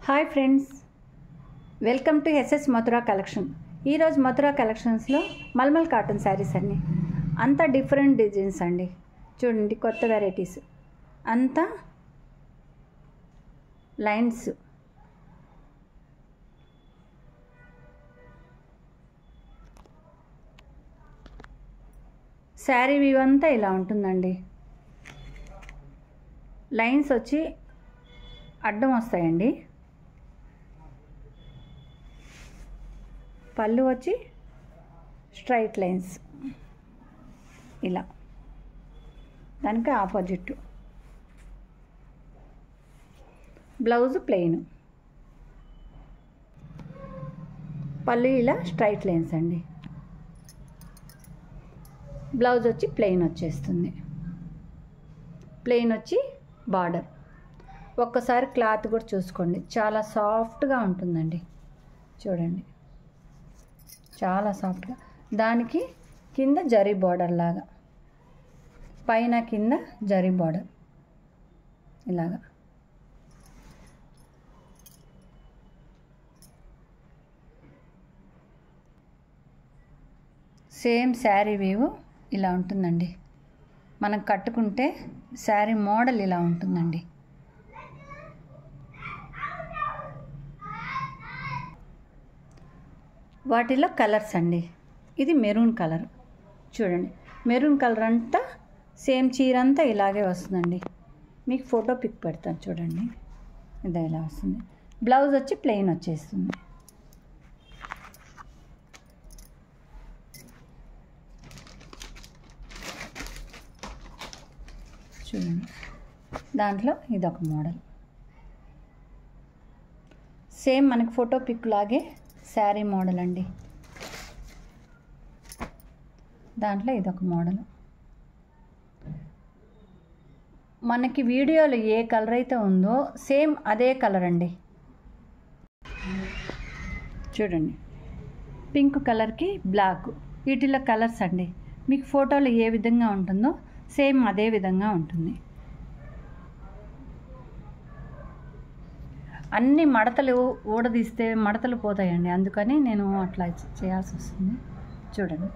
Hi friends, welcome to SS Mathura collection. ఈరోజు మథురా కలెక్షన్స్లో mulmul cotton saris అన్నీ అంతా డిఫరెంట్ డిజైన్స్ అండి. చూడండి, కొత్త వెరైటీస్, అంతా లైన్స్. శారీ వ్యూ అంతా ఇలా ఉంటుందండి. లైన్స్ వచ్చి అడ్డం వస్తాయండి. పళ్ళు వచ్చి స్ట్రైట్ లైన్స్ ఇలా, దానికి ఆపోజిట్. బ్లౌజ్ ప్లెయిన్, పళ్ళు ఇలా స్ట్రైట్ లైన్స్ అండి. బ్లౌజ్ వచ్చి ప్లెయిన్ వచ్చేస్తుంది. ప్లెయిన్ వచ్చి బార్డర్. ఒక్కసారి క్లాత్ కూడా చూసుకోండి, చాలా సాఫ్ట్గా ఉంటుందండి. చూడండి, చాలా సాఫ్ట్గా. దానికి కింద జరీ బార్డర్ లాగా, పైన కింద జరీ బార్డర్ ఇలాగా. సేమ్ శారీ వేవ్ ఇలా ఉంటుందండి. మనం కట్టుకుంటే శారీ మోడల్ ఇలా ఉంటుందండి. వాటిలో కలర్స్ అండి. ఇది మెరూన్ కలర్. చూడండి, మెరూన్ కలర్ అంతా సేమ్ చీర అంతా ఇలాగే వస్తుందండి. మీకు ఫోటో పిక్ పెడతాను చూడండి, ఇది ఇలా వస్తుంది. బ్లౌజ్ వచ్చి ప్లెయిన్ వచ్చేస్తుంది. చూడండి, దాంట్లో ఇదొక మోడల్. సేమ్ మనకి ఫోటో పిక్ లాగే శారీ మోడల్ అండి. దాంట్లో ఇదొక మోడల్. మనకి వీడియోలో ఏ కలర్ అయితే ఉందో సేమ్ అదే కలర్ అండి. చూడండి, పింక్ కలర్కి బ్లాక్, వీటిలో కలర్స్ అండి. మీకు ఫోటోలో ఏ విధంగా ఉంటుందో సేమ్ అదే విధంగా ఉంటుంది. అన్ని మడతలు ఊడదీస్తే మడతలు పోతాయండి, అందుకని నేను అట్లా చేయాల్సి వస్తుంది. చూడండి,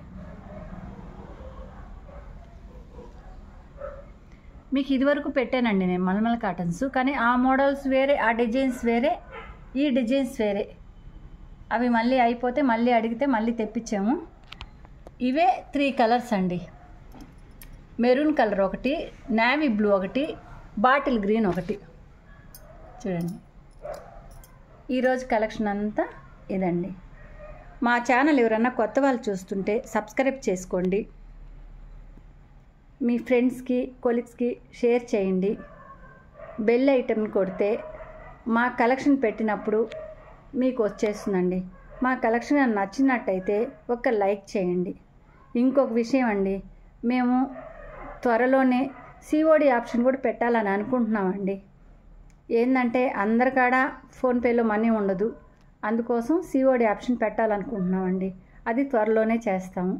మీకు ఇదివరకు పెట్టానండి నేను మల్మల్ కాటన్స్, కానీ ఆ మోడల్స్ వేరే, ఆ డిజైన్స్ వేరే, ఈ డిజైన్స్ వేరే. అవి మళ్ళీ అయిపోతే మళ్ళీ అడిగితే మళ్ళీ తెప్పించాము. ఇవే 3 కలర్స్ అండి. మెరూన్ కలర్ ఒకటి, నేవీ బ్లూ ఒకటి, బాటిల్ గ్రీన్ ఒకటి. చూడండి, ఈరోజు కలెక్షన్ అంతా ఇదండి. మా ఛానల్ ఎవరన్నా కొత్త వాళ్ళు చూస్తుంటే సబ్స్క్రైబ్ చేసుకోండి. మీ ఫ్రెండ్స్కి, కొలీగ్స్కి షేర్ చేయండి. బెల్ ఐటెంని కొడితే మా కలెక్షన్ పెట్టినప్పుడు మీకు వచ్చేస్తుందండి. మా కలెక్షన్ నచ్చినట్టయితే ఒక లైక్ చేయండి. ఇంకొక విషయం అండి, మేము త్వరలోనే COD ఆప్షన్ కూడా పెట్టాలని అనుకుంటున్నామండి. ఏంటంటే అందరికాడ ఫోన్పేలో మనీ ఉండదు, అందుకోసం COD ఆప్షన్ పెట్టాలనుకుంటున్నామండి. అది త్వరలోనే చేస్తాము.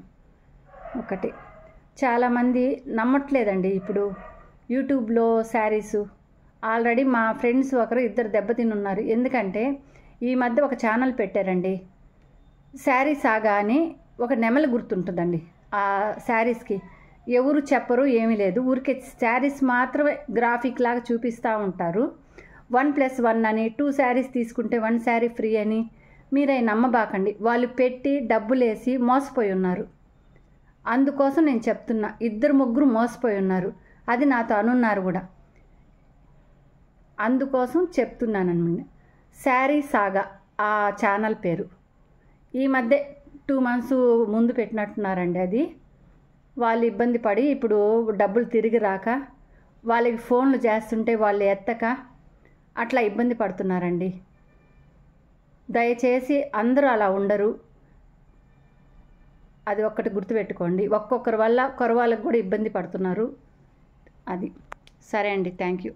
ఒకటి, చాలామంది నమ్మట్లేదండి ఇప్పుడు యూట్యూబ్లో శారీసు. ఆల్రెడీ మా ఫ్రెండ్స్ ఇద్దరు దెబ్బతిని ఉన్నారు. ఎందుకంటే ఈ మధ్య ఒక ఛానల్ పెట్టారండి, శారీ సాగా అని. ఒక నెమలి గుర్తుంటుందండి ఆ శారీస్కి. ఎవరు చెప్పరు, ఏమీ లేదు, ఊరికే శారీస్ మాత్రమే గ్రాఫిక్ లాగా చూపిస్తూ ఉంటారు. 1+1 అని, 2 శారీస్ తీసుకుంటే 1 శారీ ఫ్రీ అని. మీరై నమ్మబాకండి, వాళ్ళు పెట్టి డబ్బులేసి మోసపోయి ఉన్నారు. అందుకోసం నేను చెప్తున్నా, 2-3 మోసపోయి ఉన్నారు. అది నాతో అనున్నారు కూడా, అందుకోసం చెప్తున్నానన్నమాట. శారీ సాగా ఆ ఛానల్ పేరు. ఈ మధ్య 2 months ముందు పెట్టినట్టున్నారండి. అది వాళ్ళు ఇబ్బంది పడి ఇప్పుడు డబ్బులు తిరిగి రాక, వాళ్ళకి ఫోన్లు చేస్తుంటే వాళ్ళు ఎత్తక అట్లా ఇబ్బంది పడుతున్నారండి. దయచేసి అందరూ అలా ఉండరు, అది ఒక్కటి గుర్తుపెట్టుకోండి. ఒక్కొక్కరి వల్ల వాళ్ళకు కూడా ఇబ్బంది పడుతున్నారు. అది సరే అండి, థ్యాంక్ యూ.